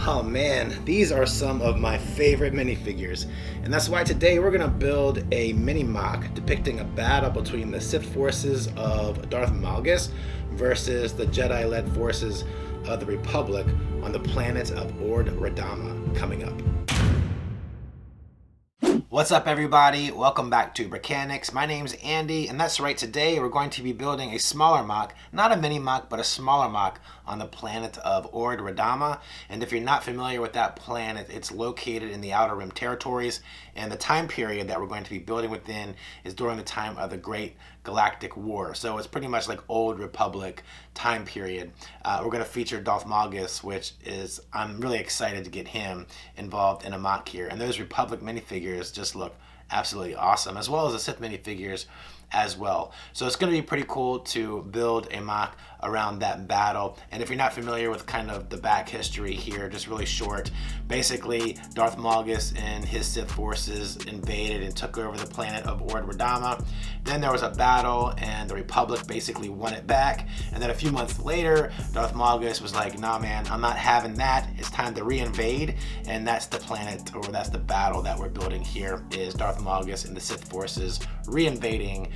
Oh man, these are some of my favorite minifigures, and that's why today we're going to build a mini MOC depicting a battle between the Sith forces of Darth Malgus versus the Jedi-led forces of the Republic on the planet of Ord Radama, coming up. What's up everybody? Welcome back to Brickanics. My name's Andy, and that's right, today we're going to be building a smaller MOC, not a mini MOC, but a smaller MOC on the planet of Ord Radama. And if you're not familiar with that planet, it's located in the Outer Rim territories, and the time period that we're going to be building within is during the time of the Great Galactic Wars. So it's pretty much like Old Republic time period. We're going to feature Darth Malgus, which is, I'm really excited to get him involved in a MOC here. And those Republic minifigures just look absolutely awesome, as well as the Sith minifigures as well. So it's going to be pretty cool to build a MOC around that battle. And if you're not familiar with kind of the back history here, just really short, basically Darth Malgus and his Sith forces invaded and took over the planet of Ord Radama. Then there was a battle and the Republic basically won it back. And then a few months later, Darth Malgus was like, nah man, I'm not having that. It's time to reinvade. And that's the planet, or that's the battle that we're building here, is Darth Malgus and the Sith forces reinvading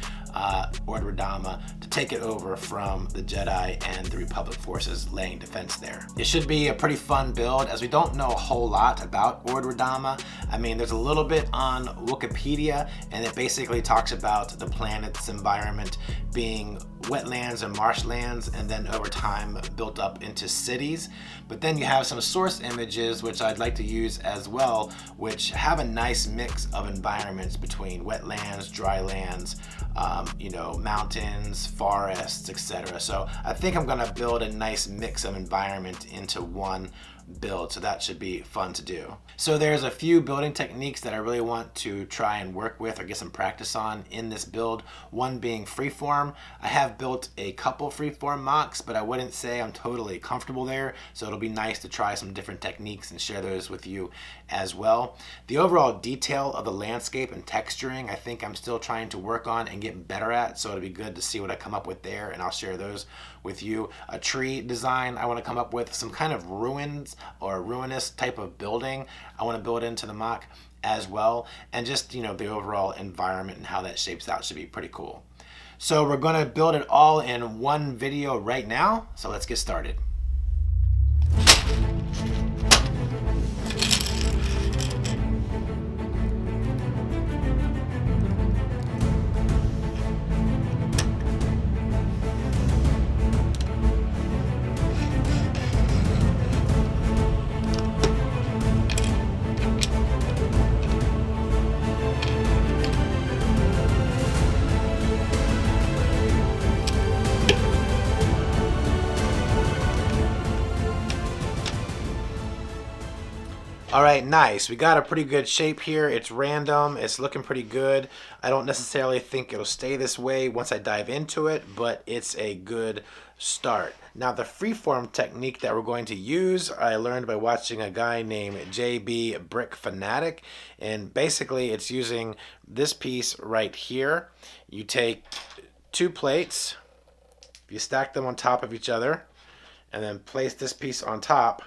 Ord Radama to take it over from the Jedi and the Republic forces laying defense there. It should be a pretty fun build, as we don't know a whole lot about Ord Radama. I mean, there's a little bit on Wikipedia, and it basically talks about the planet's environment being wetlands and marshlands, and then over time built up into cities. But then you have some source images, which I'd like to use as well, which have a nice mix of environments between wetlands, dry lands, mountains, forests, etc. So I think I'm gonna build a nice mix of environment into one build, so that should be fun to do. So there's a few building techniques that I really want to try and work with or get some practice on in this build, one being freeform. I have built a couple freeform MOCs, but I wouldn't say I'm totally comfortable there, so it'll be nice to try some different techniques and share those with you as well. The overall detail of the landscape and texturing, I think I'm still trying to work on and get better at, so it'll be good to see what I come up with there, and I'll share those with you. A tree design, I want to come up with some kind of ruins or ruinous type of building I want to build into the MOC as well, and just the overall environment and how that shapes out should be pretty cool. So we're going to build it all in one video right now, so let's get started. All right, nice. We got a pretty good shape here. It's random. It's looking pretty good. I don't necessarily think it'll stay this way once I dive into it, but it's a good start. Now, the freeform technique that we're going to use, I learned by watching a guy named JB Brick Fanatic, and basically it's using this piece right here. You take two plates, you stack them on top of each other, and then place this piece on top.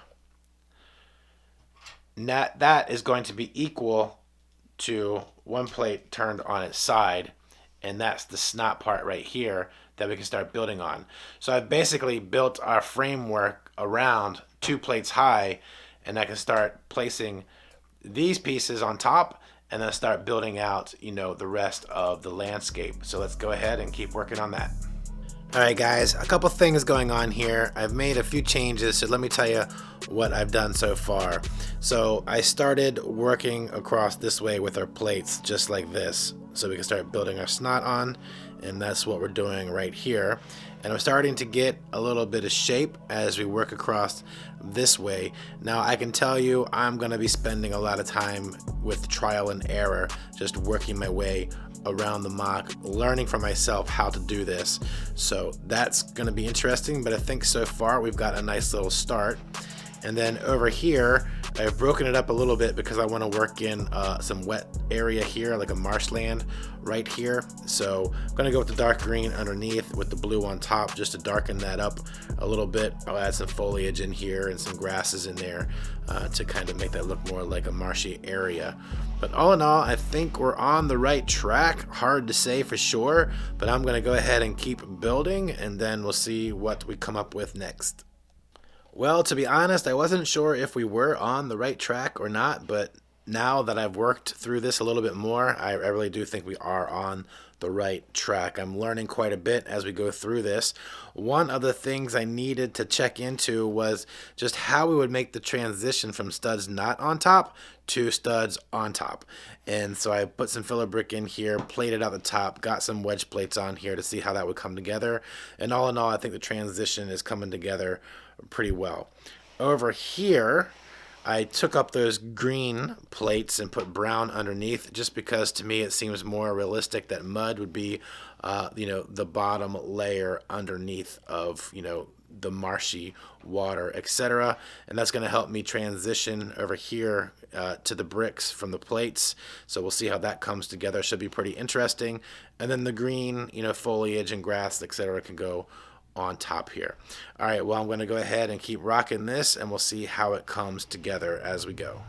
That is going to be equal to one plate turned on its side, and that's the snot part right here that we can start building on. So I've basically built our framework around 2 plates high, and I can start placing these pieces on top and then start building out the rest of the landscape. So let's go ahead and keep working on that. Alright guys, a couple things going on here. I've made a few changes, so let me tell you what I've done so far. So I started working across this way with our plates, just like this, so we can start building our snot on, and that's what we're doing right here. And I'm starting to get a little bit of shape as we work across this way. Now I can tell you I'm going to be spending a lot of time with trial and error, just working my way around the MOC, learning for myself how to do this. So that's going to be interesting, but I think so far we've got a nice little start. And then over here, I've broken it up a little bit because I want to work in some wet area here, like a marshland right here. So I'm going to go with the dark green underneath with the blue on top just to darken that up a little bit. I'll add some foliage in here and some grasses in there to kind of make that look more like a marshy area. But all in all, I think we're on the right track. Hard to say for sure, but I'm going to go ahead and keep building, and then we'll see what we come up with next. Well, to be honest, I wasn't sure if we were on the right track or not, but now that I've worked through this a little bit more, I really do think we are on the right track. I'm learning quite a bit as we go through this. One of the things I needed to check into was just how we would make the transition from studs not on top to studs on top. And so I put some filler brick in here, plated out the top, got some wedge plates on here to see how that would come together. And all in all, I think the transition is coming together pretty well. Over here, I took up those green plates and put brown underneath, just because to me it seems more realistic that mud would be the bottom layer underneath of the marshy water, etc. And that's going to help me transition over here to the bricks from the plates. So we'll see how that comes together. Should be pretty interesting. And then the green foliage and grass, etc. can go on top here. All right, well, I'm going to go ahead and keep rocking this, and we'll see how it comes together as we go.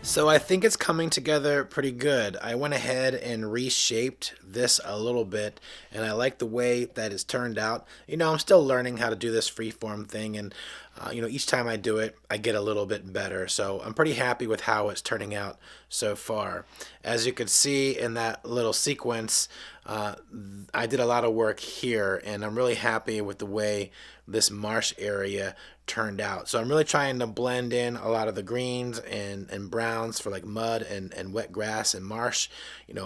So I think it's coming together pretty good. I went ahead and reshaped this a little bit, and I like the way that it's turned out. I'm still learning how to do this freeform thing, and each time I do it, I get a little bit better. So I'm pretty happy with how it's turning out so far. As you can see in that little sequence, I did a lot of work here, and I'm really happy with the way this marsh area turned out. So I'm really trying to blend in a lot of the greens and browns for like mud and wet grass and marsh,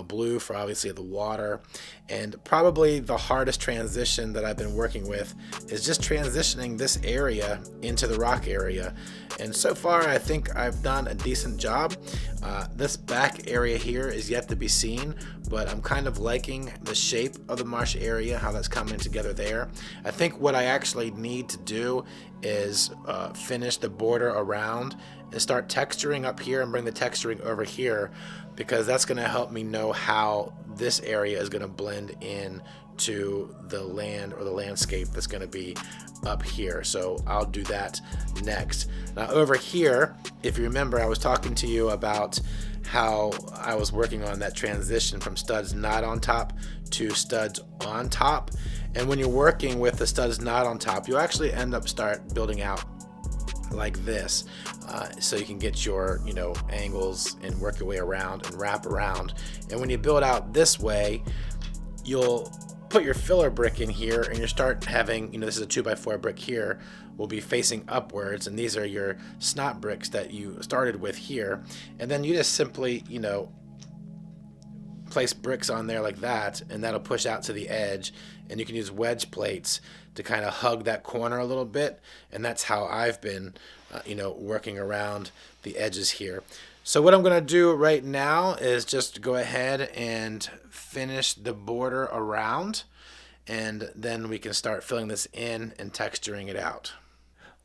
blue for obviously the water. And probably the hardest transition that I've been working with is just transitioning this area into the rock area. And so far, I think I've done a decent job. This back area here is yet to be seen, but I'm kind of liking the shape of the marsh area, how that's coming together there. I think what I actually need to do is finish the border around and start texturing up here and bring the texturing over here, because that's going to help me know how this area is going to blend in to the land or the landscape that's going to be up here. So I'll do that next. Now over here, if you remember, I was talking to you about how I was working on that transition from studs not on top to studs on top. And when you're working with the studs not on top, you actually end up start building out like this, so you can get your angles and work your way around and wrap around. And when you build out this way, you'll put your filler brick in here, and you start having, this is a 2x4 brick here, will be facing upwards, and these are your snot bricks that you started with here. And then you just simply, place bricks on there like that, and that'll push out to the edge, and you can use wedge plates to kind of hug that corner a little bit. And that's how I've been, working around the edges here. So what I'm going to do right now is just go ahead and finish the border around, and then we can start filling this in and texturing it out.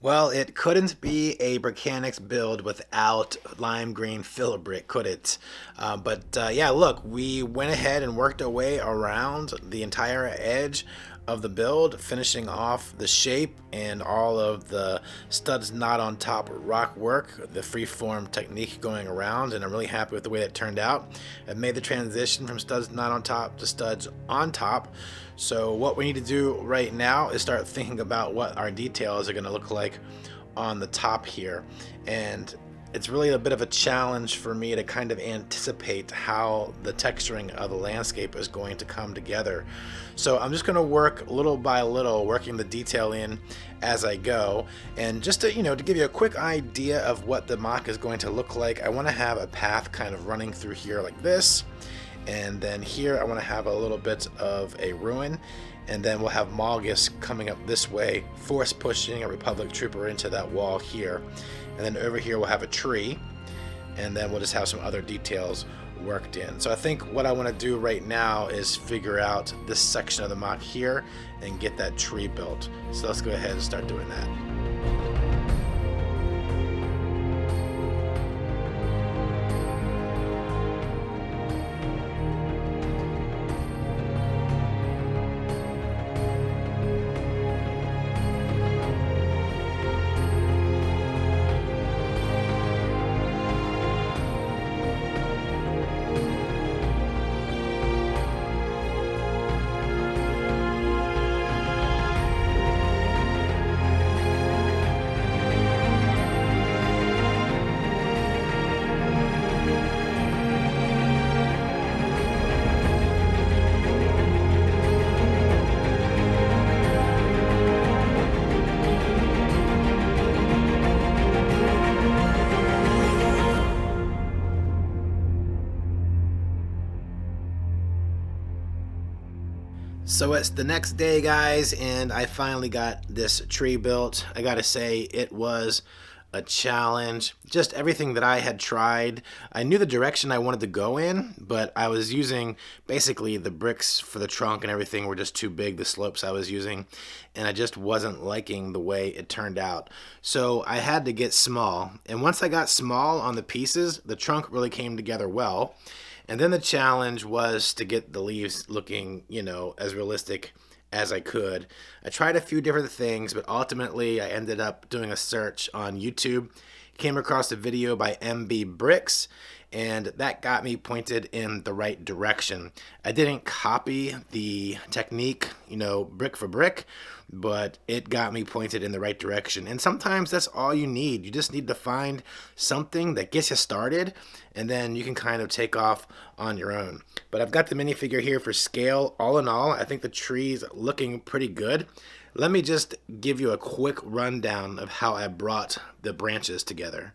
Well, it couldn't be a Brickanics build without lime green filler brick, could it? Yeah, look, we went ahead and worked our way around the entire edge of the build, finishing off the shape and all of the studs not on top rock work, the freeform technique going around, and I'm really happy with the way that turned out. I've made the transition from studs not on top to studs on top. So what we need to do right now is start thinking about what our details are going to look like on the top here. And it's really a bit of a challenge for me to kind of anticipate how the texturing of the landscape is going to come together. So I'm just going to work little by little, working the detail in as I go. And just to, to give you a quick idea of what the MOC is going to look like, I want to have a path kind of running through here like this. And then here I want to have a little bit of a ruin. And then we'll have Malgus coming up this way, force pushing a Republic trooper into that wall here. And then over here we'll have a tree, and then we'll just have some other details worked in. So I think what I want to do right now is figure out this section of the MOC here and get that tree built. So let's go ahead and start doing that. So it's the next day, guys, and I finally got this tree built. I gotta say, it was a challenge. Just everything that I had tried, I knew the direction I wanted to go in, but I was using basically the bricks for the trunk and everything were just too big, the slopes I was using, and I just wasn't liking the way it turned out. So I had to get small, and once I got small on the pieces, the trunk really came together well. And then the challenge was to get the leaves looking, as realistic as I could. I tried a few different things, but ultimately I ended up doing a search on YouTube, came across a video by MB Bricks, and that got me pointed in the right direction. I didn't copy the technique, brick for brick, but it got me pointed in the right direction. And sometimes that's all you need. You just need to find something that gets you started, and then you can kind of take off on your own. But I've got the minifigure here for scale. All in all, I think the tree's looking pretty good. Let me just give you a quick rundown of how I brought the branches together.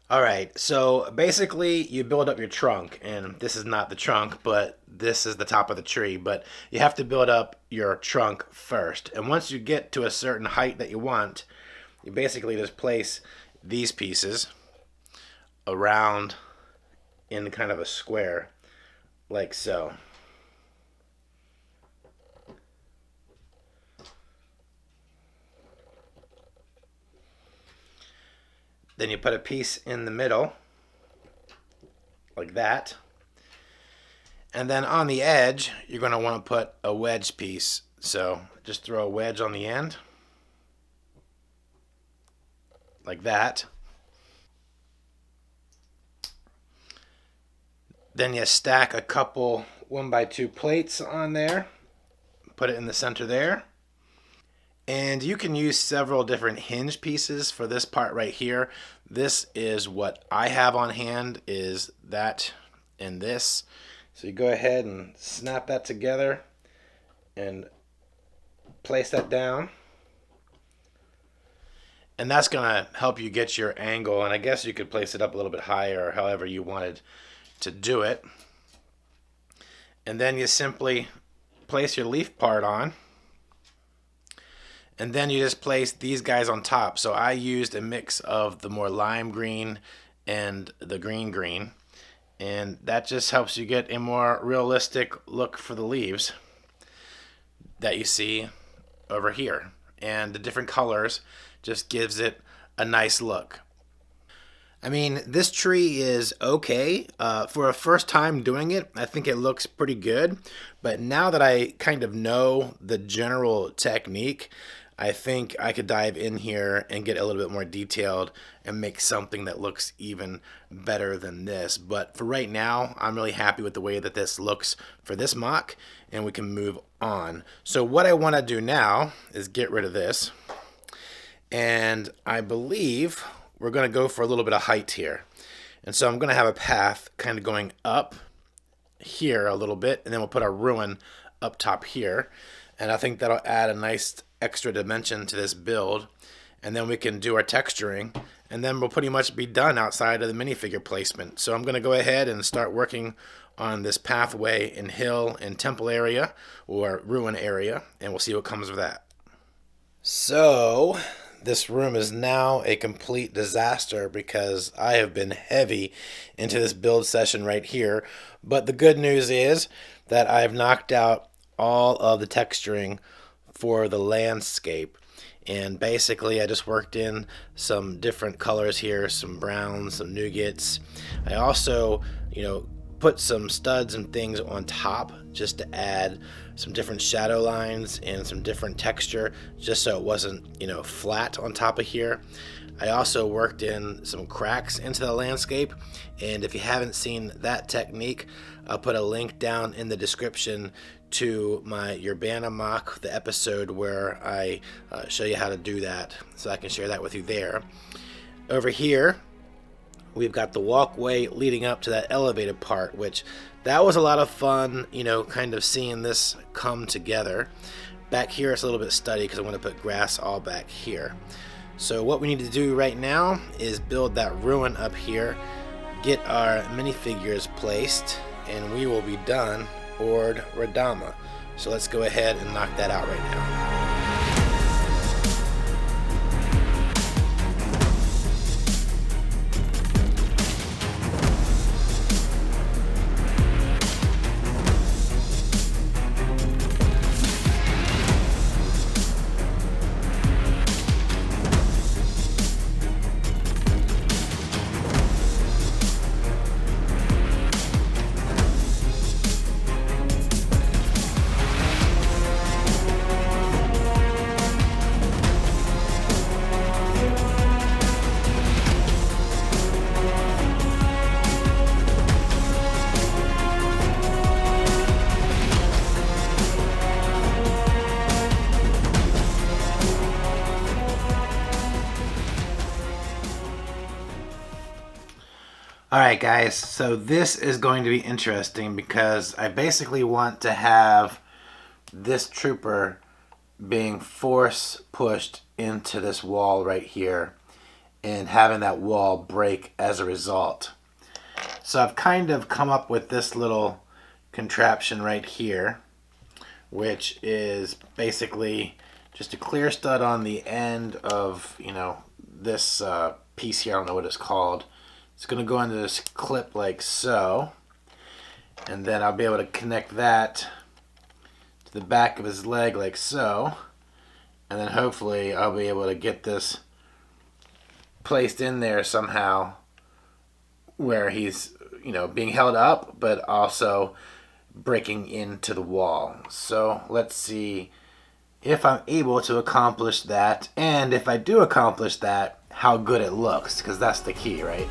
All right, so basically you build up your trunk, and this is not the trunk, but this is the top of the tree, but you have to build up your trunk first. And once you get to a certain height that you want, you basically just place these pieces around in kind of a square, like so. Then you put a piece in the middle, like that. And then on the edge, you're going to want to put a wedge piece. So just throw a wedge on the end, like that. Then you stack a couple 1x2 plates on there, put it in the center there. And you can use several different hinge pieces for this part right here. This is what I have on hand, is that and this. So you go ahead and snap that together and place that down. And that's going to help you get your angle. And I guess you could place it up a little bit higher or however you wanted to do it. And then you simply place your leaf part on. And then you just place these guys on top. So I used a mix of the more lime green and the green green. And that just helps you get a more realistic look for the leaves that you see over here. And the different colors just gives it a nice look. I mean, this tree is okay. For a first time doing it, I think it looks pretty good. But now that I kind of know the general technique, I think I could dive in here and get a little bit more detailed and make something that looks even better than this. But for right now, I'm really happy with the way that this looks for this mock, and we can move on. So what I want to do now is get rid of this. And I believe we're going to go for a little bit of height here. And so I'm going to have a path kind of going up here a little bit, and then we'll put our ruin up top here. And I think that'll add a nice extra dimension to this build. And then we can do our texturing, and then we'll pretty much be done outside of the minifigure placement. So I'm going to go ahead and start working on this pathway in hill and temple area, or ruin area, and we'll see what comes of that. So this room is now a complete disaster because I have been heavy into this build session right here. But the good news is that I've knocked out all of the texturing for the landscape. And basically I just worked in some different colors here, some browns, some nougats. I also, put some studs and things on top just to add some different shadow lines and some different texture, just so it wasn't, flat on top of here. I also worked in some cracks into the landscape, and if you haven't seen that technique, I'll put a link down in the description to my Urbana MOC, the episode where I show you how to do that, so I can share that with you there. Over here, we've got the walkway leading up to that elevated part, which that was a lot of fun, kind of seeing this come together. Back here it's a little bit studdy because I want to put grass all back here. So what we need to do right now is build that ruin up here, get our minifigures placed, and we will be done Ord Radama. So let's go ahead and knock that out right now. Alright guys, so this is going to be interesting because I basically want to have this trooper being force pushed into this wall right here and having that wall break as a result. So I've kind of come up with this little contraption right here, which is basically just a clear stud on the end of, this piece here. I don't know what it's called. It's going to go into this clip like so, and then I'll be able to connect that to the back of his leg like so, and then hopefully I'll be able to get this placed in there somehow where he's, being held up but also breaking into the wall. So let's see if I'm able to accomplish that, and if I do accomplish that, how good it looks, because that's the key, right?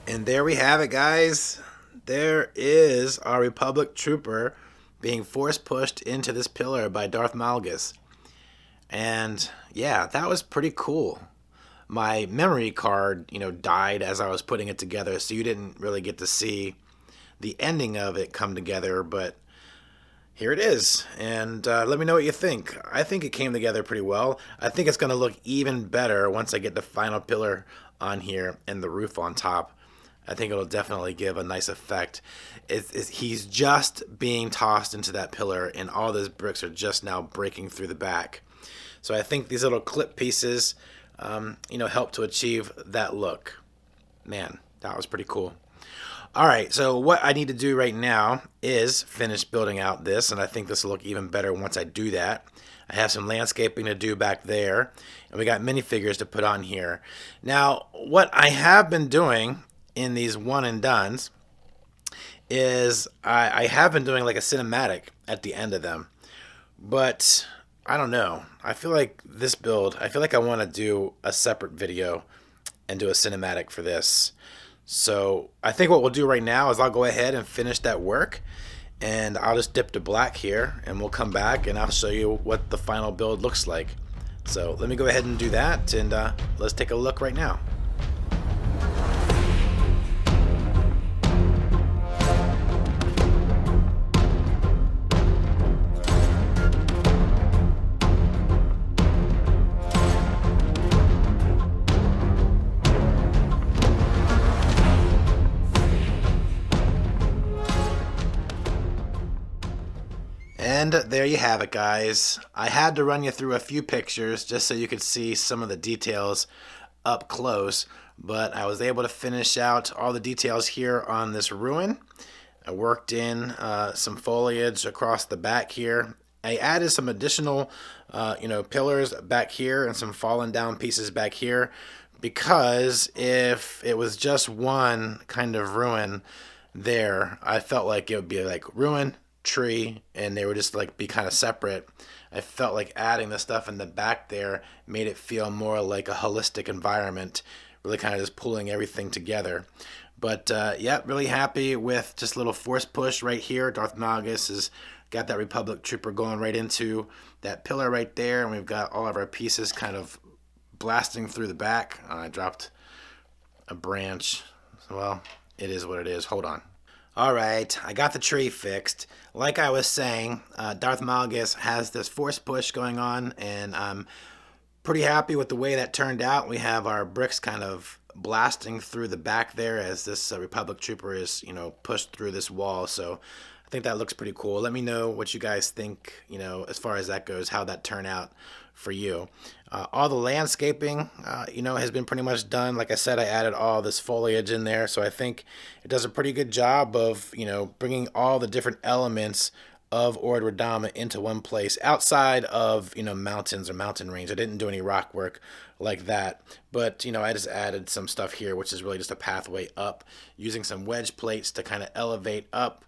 And there we have it, guys. There is our Republic trooper being force pushed into this pillar by Darth Malgus. And yeah, that was pretty cool. My memory card, died as I was putting it together, so you didn't really get to see the ending of it come together. But Here it is, and let me know what you think. I think it came together pretty well. I think it's going to look even better once I get the final pillar on here and the roof on top. I think it'll definitely give a nice effect. He's just being tossed into that pillar, and all those bricks are just now breaking through the back. So I think these little clip pieces, help to achieve that look. Man, that was pretty cool. All right, so what I need to do right now is finish building out this, and I think this will look even better once I do that. I have some landscaping to do back there, and we got minifigures to put on here. Now, what I have been doing in these one and dones is I have been doing like a cinematic at the end of them, but I don't know. I feel like this build, I feel like I want to do a separate video and do a cinematic for this. So I think what we'll do right now is I'll go ahead and finish that work, and I'll just dip to black here, and we'll come back and I'll show you what the final build looks like. So let me go ahead and do that, and let's take a look right now. And there you have it, guys. I had to run you through a few pictures just so you could see some of the details up close, but I was able to finish out all the details here on this ruin. I worked in some foliage across the back here. I added some additional pillars back here and some fallen down pieces back here, because if it was just one kind of ruin there, I felt like it would be like ruin, tree, and they would just like be kind of separate. I felt like adding the stuff in the back there made it feel more like a holistic environment, really kind of just pulling everything together. But yeah, really happy with just a little force push right here. Darth Malgus has got that Republic trooper going right into that pillar right there, and we've got all of our pieces kind of blasting through the back. I dropped a branch. Well, it is what it is. Hold on. All right, I got the tree fixed. Like I was saying, Darth Malgus has this force push going on, and I'm pretty happy with the way that turned out. We have our bricks kind of blasting through the back there as this Republic trooper is, pushed through this wall. So I think that looks pretty cool. Let me know what you guys think, as far as that goes, how that turned out for you. All the landscaping, has been pretty much done. Like I said, I added all this foliage in there, so I think it does a pretty good job of, bringing all the different elements of Ord Radama into one place outside of, mountains or mountain range. I didn't do any rock work like that, but, I just added some stuff here, which is really just a pathway up, using some wedge plates to kind of elevate up,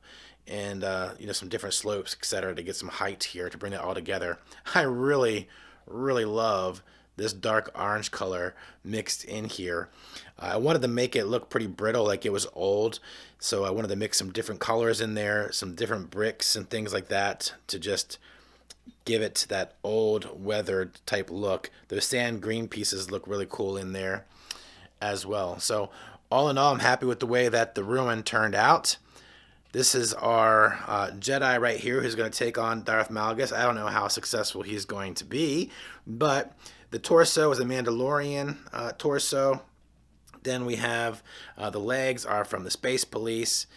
and, some different slopes, etc., to get some height here to bring it all together. I really love this dark orange color mixed in here. I wanted to make it look pretty brittle, like it was old, so I wanted to mix some different colors in there, some different bricks and things like that, to just give it that old weathered type look. Those sand green pieces look really cool in there as well. So all in all, I'm happy with the way that the ruin turned out. This is our Jedi right here, who's going to take on Darth Malgus. I don't know how successful he's going to be, but the torso is a Mandalorian torso. Then we have the legs are from the Space Police.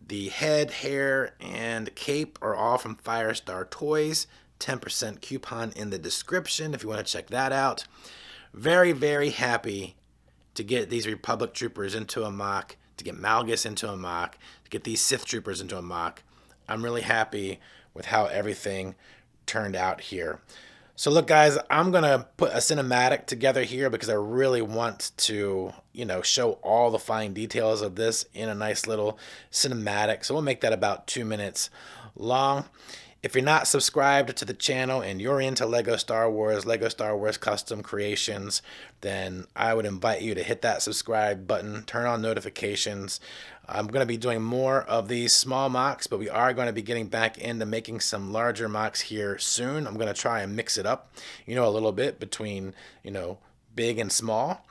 The head, hair, and cape are all from Firestar Toys. 10% coupon in the description if you want to check that out. Very, very happy to get these Republic troopers into a MOC, to get Malgus into a MOC, to get these Sith troopers into a MOC. I'm really happy with how everything turned out here. So look, guys, I'm going to put a cinematic together here because I really want to, show all the fine details of this in a nice little cinematic. So we'll make that about 2 minutes long. If you're not subscribed to the channel and you're into LEGO Star Wars custom creations, then I would invite you to hit that subscribe button, turn on notifications. I'm going to be doing more of these small MOCs, but we are going to be getting back into making some larger MOCs here soon. I'm going to try and mix it up, a little bit between, big and small.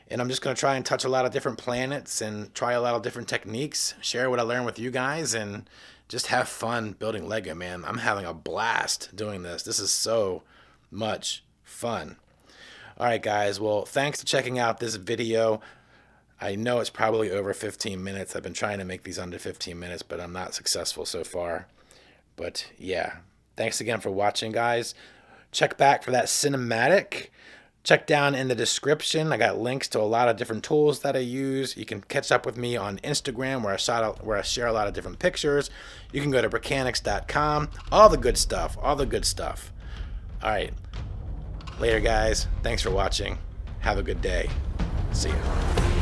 And I'm just going to try and touch a lot of different planets and try a lot of different techniques, share what I learned with you guys, and just have fun building Lego, man. I'm having a blast doing this. This is so much fun. All right, guys. Well, thanks for checking out this video. I know it's probably over 15 minutes. I've been trying to make these under 15 minutes, but I'm not successful so far. But yeah, thanks again for watching, guys. Check back for that cinematic. Check down in the description. I got links to a lot of different tools that I use. You can catch up with me on Instagram where I share a lot of different pictures. You can go to brickanics.com. All the good stuff. All the good stuff. All right. Later, guys. Thanks for watching. Have a good day. See ya.